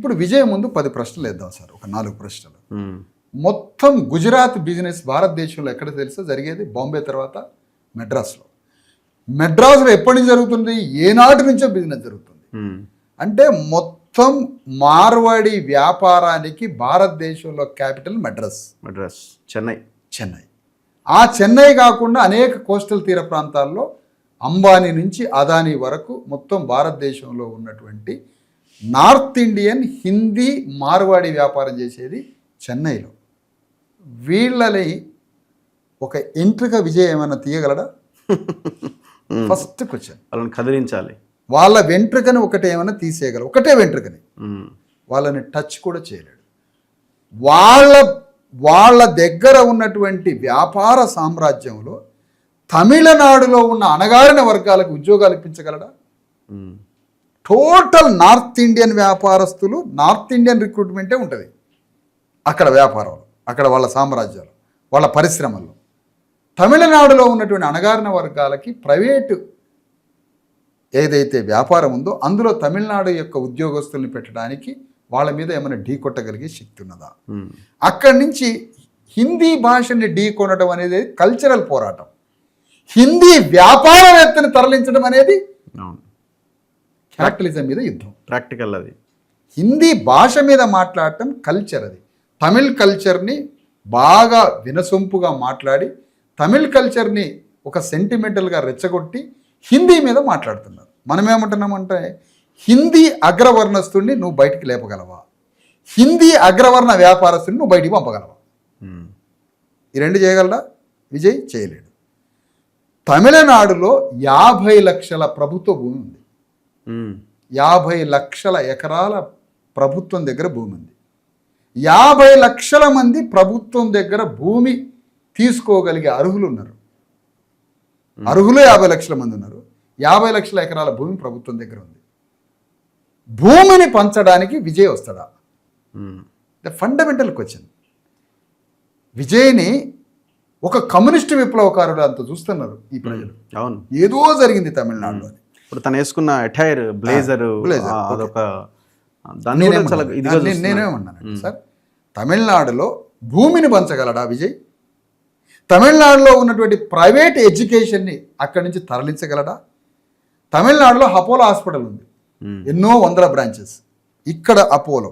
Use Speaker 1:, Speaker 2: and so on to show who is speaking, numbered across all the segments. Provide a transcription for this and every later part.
Speaker 1: ఇప్పుడు విజయ్ ముందు 10 ప్రశ్నలు వేద్దాం సార్, ఒక 4 ప్రశ్నలు.
Speaker 2: ఉమ్,
Speaker 1: మొత్తం గుజరాత్ బిజినెస్ భారతదేశంలో ఎక్కడ తెలుసో జరిగేది బాంబే తర్వాత మెడ్రాస్లో. మెడ్రాస్లో ఎప్పటి నుంచి జరుగుతుంది, ఏనాటి నుంచో బిజినెస్ జరుగుతుంది.
Speaker 2: ఉమ్,
Speaker 1: అంటే మొత్తం మార్వాడి వ్యాపారానికి భారతదేశంలో క్యాపిటల్ మెడ్రాస్,
Speaker 2: మద్రాస్, చెన్నై.
Speaker 1: చెన్నై. ఆ చెన్నై కాకుండా అనేక కోస్టల్ తీర ప్రాంతాల్లో అంబానీ నుంచి అదానీ వరకు మొత్తం భారతదేశంలో ఉన్నటువంటి నార్త్ ఇండియన్ హిందీ మార్వాడి వ్యాపారం చేసేది చెన్నైలో. వీళ్ళని ఒక ఎంట్రిక విజయ్ ఏమైనా తీయగలడా? First question.
Speaker 2: వాళ్ళని కదిలించాలి.
Speaker 1: వాళ్ళ వెంట్రుకని ఒకటి ఏమైనా తీసేయగలరు, ఒకటే వెంట్రుకని.
Speaker 2: ఉమ్,
Speaker 1: వాళ్ళని టచ్ కూడా చేయలేడు. వాళ్ళ దగ్గర ఉన్నటువంటి వ్యాపార సామ్రాజ్యంలో తమిళనాడులో ఉన్న అణగారిన వర్గాలకు ఉద్యోగాలు ఇప్పించగలడా?
Speaker 2: ఉమ్,
Speaker 1: టోటల్ నార్త్ ఇండియన్ వ్యాపారస్తులు, నార్త్ ఇండియన్ రిక్రూట్మెంటే ఉంటుంది అక్కడ వ్యాపారంలో, అక్కడ వాళ్ళ సామ్రాజ్యాలు, వాళ్ళ పరిశ్రమల్లో. తమిళనాడులో ఉన్నటువంటి అణగారిన వర్గాలకి ప్రైవేటు ఏదైతే వ్యాపారం ఉందో అందులో తమిళనాడు యొక్క ఉద్యోగస్తుల్ని పెట్టడానికి వాళ్ళ మీద ఏమైనా ఢీ కొట్టగలిగే శక్తి ఉన్నదా?
Speaker 2: ఉమ్,
Speaker 1: అక్కడి నుంచి హిందీ భాషని ఢీ కొనడం అనేది కల్చరల్ పోరాటం. హిందీ వ్యాపారవేత్తని తరలించడం అనేది
Speaker 2: అవును,
Speaker 1: క్యాపిటలిజం మీద యుద్ధం.
Speaker 2: ప్రాక్టికల్ అది.
Speaker 1: హిందీ భాష మీద మాట్లాడటం కల్చర్. అది తమిళ్ కల్చర్ని బాగా వినసొంపుగా మాట్లాడి, తమిళ్ కల్చర్ని ఒక సెంటిమెంటల్గా రెచ్చగొట్టి హిందీ మీద మాట్లాడుతున్నారు. మనం ఏమంటున్నామంటే, హిందీ అగ్రవర్ణస్తుడిని నువ్వు బయటికి లేపగలవా, హిందీ అగ్రవర్ణ వ్యాపారస్తుడిని నువ్వు బయటికి పంపగలవా?
Speaker 2: ఉమ్,
Speaker 1: ఈ రెండు చేయగలడా? విజయ్ చేయలేడు. తమిళనాడులో 50 లక్షల ప్రభుత్వ భూమి ఉంది.
Speaker 2: ఉమ్,
Speaker 1: 50 లక్షల ఎకరాల ప్రభుత్వం దగ్గర భూమి ఉంది. 50 లక్షల మంది ప్రభుత్వం దగ్గర భూమి తీసుకోగలిగే అర్హులు ఉన్నారు. అర్హులు 50 లక్షల మంది ఉన్నారు. 50 లక్షల ఎకరాల భూమి ప్రభుత్వం దగ్గర ఉంది. భూమిని పంచడానికి విజయ్ వస్తాడా?
Speaker 2: ఉమ్,
Speaker 1: ద ఫండమెంటల్ క్వశ్చన్. విజయ్ని ఒక కమ్యూనిస్టు విప్లవకారుడు అంత చూస్తున్నారు ఈ ప్రజలు.
Speaker 2: అవును,
Speaker 1: ఏదో జరిగింది తమిళనాడులో.
Speaker 2: ఇప్పుడు తను వేసుకున్న అటైర్, బ్లేజర్,
Speaker 1: blazer,
Speaker 2: అదొక దాన్ని కూడా చాలా ఇదిగా చూస్తున్నారు.
Speaker 1: నేనేమన్నాను సార్, తమిళనాడులో భూమిని పంచగలడా విజయ్? తమిళనాడులో ఉన్నటువంటి ప్రైవేట్ ఎడ్యుకేషన్ని అక్కడి నుంచి తరలించగలడా? తమిళనాడులో అపోలో హాస్పిటల్ ఉంది,
Speaker 2: ఉమ్,
Speaker 1: ఎన్నో వందల బ్రాంచెస్. ఇక్కడ అపోలో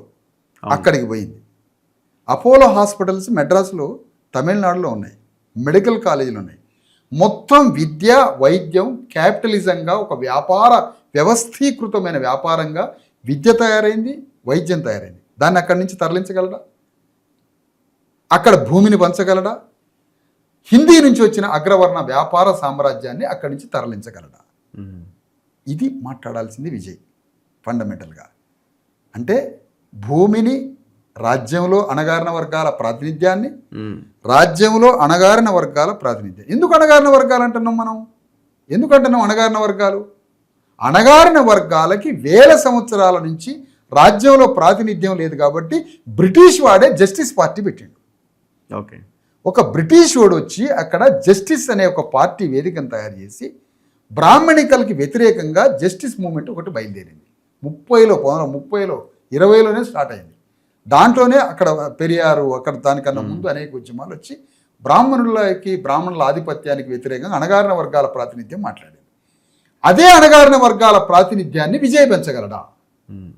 Speaker 1: అక్కడికి పోయింది. అపోలో హాస్పిటల్స్ మెడ్రాస్లో, తమిళనాడులో ఉన్నాయి. మెడికల్ కాలేజీలు ఉన్నాయి. మొత్తం విద్య, వైద్యం క్యాపిటలిజంగా ఒక వ్యాపార వ్యవస్థీకృతమైన వ్యాపారంగా విద్య తయారైంది, వైద్యం తయారైంది. దాన్ని అక్కడి నుంచి తరలించగలడా? అక్కడ భూమిని పంచగలడా? హిందీ నుంచి వచ్చిన అగ్రవర్ణ వ్యాపార సామ్రాజ్యాన్ని అక్కడి నుంచి తరలించగలడా?
Speaker 2: ఉమ్,
Speaker 1: ఇది మాట్లాడాల్సింది విజయ్ ఫండమెంటల్గా. అంటే భూమిని, రాజ్యంలో అణగారిన వర్గాల ప్రాతినిధ్యాన్ని,
Speaker 2: ఉమ్,
Speaker 1: రాజ్యంలో అణగారిన వర్గాల ప్రాతినిధ్యం. ఎందుకు అణగారిన వర్గాలు అంటున్నాం మనం? ఎందుకంటున్నాం అణగారిన వర్గాలు? అణగారిన వర్గాలకి 1000 సంవత్సరాల నుంచి రాజ్యంలో ప్రాతినిధ్యం లేదు కాబట్టి బ్రిటిష్ వాడే జస్టిస్ పార్టీ పెట్టిండు.
Speaker 2: ఓకే,
Speaker 1: ఒక బ్రిటిష్ వాడు వచ్చి అక్కడ జస్టిస్ అనే ఒక పార్టీ వేదికను తయారు చేసి బ్రాహ్మణికలకి వ్యతిరేకంగా జస్టిస్ మూవ్మెంట్ ఒకటి బయలుదేరింది. 1930లో 20లోనే స్టార్ట్ అయింది. దాంట్లోనే అక్కడ పెరియారు, అక్కడ దానికన్నా ముందు అనేక ఉద్యమాలు వచ్చి బ్రాహ్మణుల ఆధిపత్యానికి వ్యతిరేకంగా అణగారిన వర్గాల ప్రాతినిధ్యం మాట్లాడింది. అదే అణగారిన వర్గాల ప్రాతినిధ్యాన్ని విజయ్ పెంచగలడా?
Speaker 2: ఉమ్,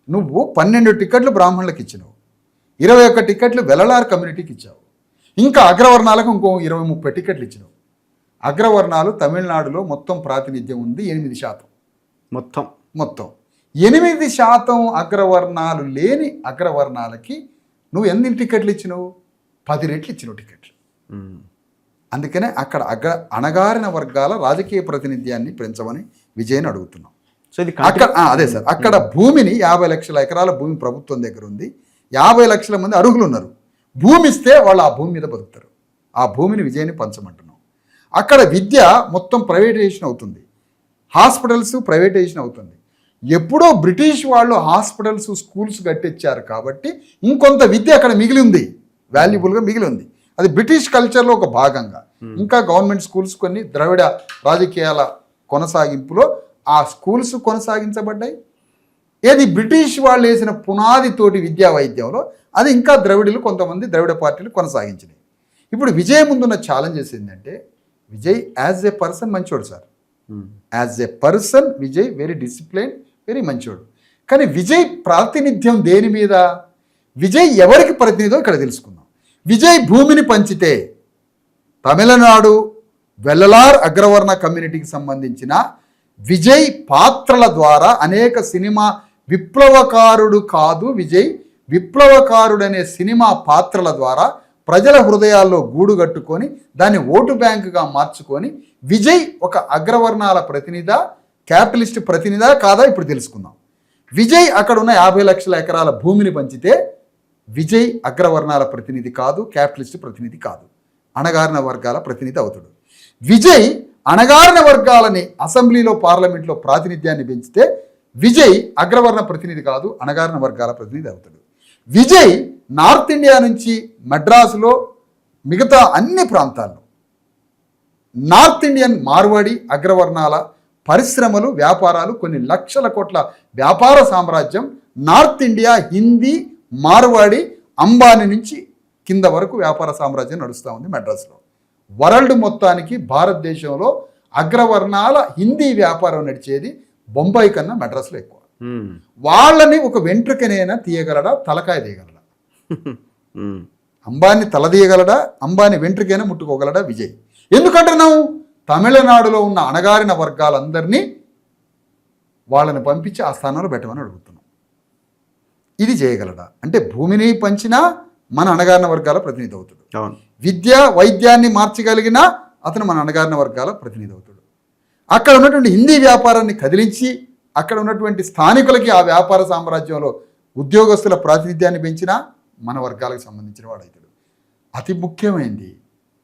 Speaker 1: నువ్వు 12 టికెట్లు బ్రాహ్మణులకు ఇచ్చినావు, 21 టికెట్లు వెలలార్ కమ్యూనిటీకి ఇచ్చావు, ఇంకా అగ్రవర్ణాలకు ఇంకో 20-30 టికెట్లు ఇచ్చినావు. అగ్రవర్ణాలు తమిళనాడులో మొత్తం ప్రాతినిధ్యం ఉంది 8%. మొత్తం 8% అగ్రవర్ణాలు లేని అగ్రవర్ణాలకి నువ్వు ఎన్ని టికెట్లు ఇచ్చినావు? 10 రెట్లు ఇచ్చినావు టికెట్లు.
Speaker 2: ఉమ్,
Speaker 1: అందుకనే అక్కడ అణగారిన వర్గాల రాజకీయ ప్రాతినిధ్యాన్ని పెంచమని విజయ్ని అడుగుతున్నాం.
Speaker 2: సో ఇది
Speaker 1: అక్కడ అదే సార్, అక్కడ భూమిని 50 లక్షల ఎకరాల భూమి ప్రభుత్వం దగ్గర ఉంది. 50 లక్షల మంది అర్హులు ఉన్నారు. భూమి ఇస్తే వాళ్ళు ఆ భూమి మీద బతుకుతారు. ఆ భూమిని విజయ్ని పంచమంటున్నాం. అక్కడ విద్య మొత్తం ప్రైవేటైజేషన్ అవుతుంది, హాస్పిటల్స్ ప్రైవేటైజేషన్ అవుతుంది. ఎప్పుడో బ్రిటిష్ వాళ్ళు హాస్పిటల్స్, స్కూల్స్ కట్టించారు కాబట్టి ఇంకొంత విద్య అక్కడ మిగిలి ఉంది, వాల్యుబుల్గా మిగిలి ఉంది. అది బ్రిటిష్ కల్చర్లో ఒక భాగంగా. ఇంకా గవర్నమెంట్ స్కూల్స్ కొన్ని ద్రవిడ రాజకీయాల కొనసాగింపులో ఆ స్కూల్స్ కొనసాగించబడ్డాయి. ఏది బ్రిటిష్ వాళ్ళు వేసిన పునాదితోటి విద్యా వైద్యంలో అది ఇంకా ద్రవిడులు కొంతమంది ద్రవిడ పార్టీలు కొనసాగించినాయి. ఇప్పుడు విజయ్ ముందున్న ఛాలెంజెస్ ఏంటంటే విజయ్ యాజ్ ఏ పర్సన్ మంచోడు sir, as a person Vijay very discipline, very మంచోడు. కానీ విజయ్ ప్రాతినిధ్యం దేని మీద, విజయ్ ఎవరికి ప్రతినిధో ఇక్కడ తెలుసుకుందాం. విజయ్ భూమిని పంచితే తమిళనాడు వెల్లలార్ అగ్రవర్ణ కమ్యూనిటీకి సంబంధించిన విజయ్ పాత్రల ద్వారా అనేక సినిమా విప్లవకారుడు కాదు విజయ్, విప్లవకారుడనే సినిమా పాత్రల ద్వారా ప్రజల హృదయాల్లో గూడు కట్టుకొని దాన్ని ఓటు బ్యాంకుగా మార్చుకొని విజయ్ ఒక అగ్రవర్ణాల ప్రతినిధా, క్యాపిటలిస్ట్ ప్రతినిధా కాదా ఇప్పుడు తెలుసుకుందాం. విజయ్ అక్కడ ఉన్న 50 లక్షల ఎకరాల భూమిని పంచితే విజయ్ అగ్రవర్ణాల ప్రతినిధి కాదు, క్యాపిటలిస్ట్ ప్రతినిధి కాదు, అణగారిన వర్గాల ప్రతినిధి అవుతాడు. విజయ్ అణగారిన వర్గాలని అసెంబ్లీలో పార్లమెంట్లో ప్రాతినిధ్యాన్ని పెంచితే విజయ్ అగ్రవర్ణ ప్రతినిధి కాదు, అణగారిన వర్గాల ప్రతినిధి అవుతాడు. విజయ్ నార్త్ ఇండియా నుంచి మద్రాసులో మిగతా అన్ని ప్రాంతాల్లో నార్త్ ఇండియన్ మార్వాడి అగ్రవర్ణాల పరిశ్రమలు, వ్యాపారాలు, కొన్ని లక్షల కోట్ల వ్యాపార సామ్రాజ్యం నార్త్ ఇండియా హిందీ మార్వాడి అంబానీ నుంచి కింద వరకు వ్యాపార సామ్రాజ్యం నడుస్తూ ఉంది మద్రాసులో. వరల్డ్ మొత్తానికి భారతదేశంలో అగ్రవర్ణాల హిందీ వ్యాపారం నడిచేది బొంబాయి కన్నా మద్రాసులో ఎక్కువ. వాళ్ళని ఒక వెంట్రుకనైనా తీయగలడా, తలకాయ తీయగలడా? అంబానీ తల తీయగలడా, అంబానీ వెంట్రుకైనా ముట్టుకోగలడా విజయ్? ఎందుకంటున్నావు? తమిళనాడులో ఉన్న అణగారిన వర్గాలందరినీ వాళ్ళని పంపించి ఆ స్థానంలో పెట్టమని అడుగుతున్నాం. ఇది చేయగలడా? అంటే భూమిని పంచినా మన అణగారిన వర్గాల ప్రతినిధి అవుతాడు. విద్య వైద్యాన్ని మార్చగలిగినా అతను మన అణగారిన వర్గాల ప్రతినిధి అవుతాడు. అక్కడ ఉన్నటువంటి హిందీ వ్యాపారాన్ని కదిలించి అక్కడ ఉన్నటువంటి స్థానికులకి ఆ వ్యాపార సామ్రాజ్యంలో ఉద్యోగస్తుల ప్రాతినిధ్యాన్ని పెంచినా మన వర్గాలకు సంబంధించిన వాడు అవుతాడు. అతి ముఖ్యమైనది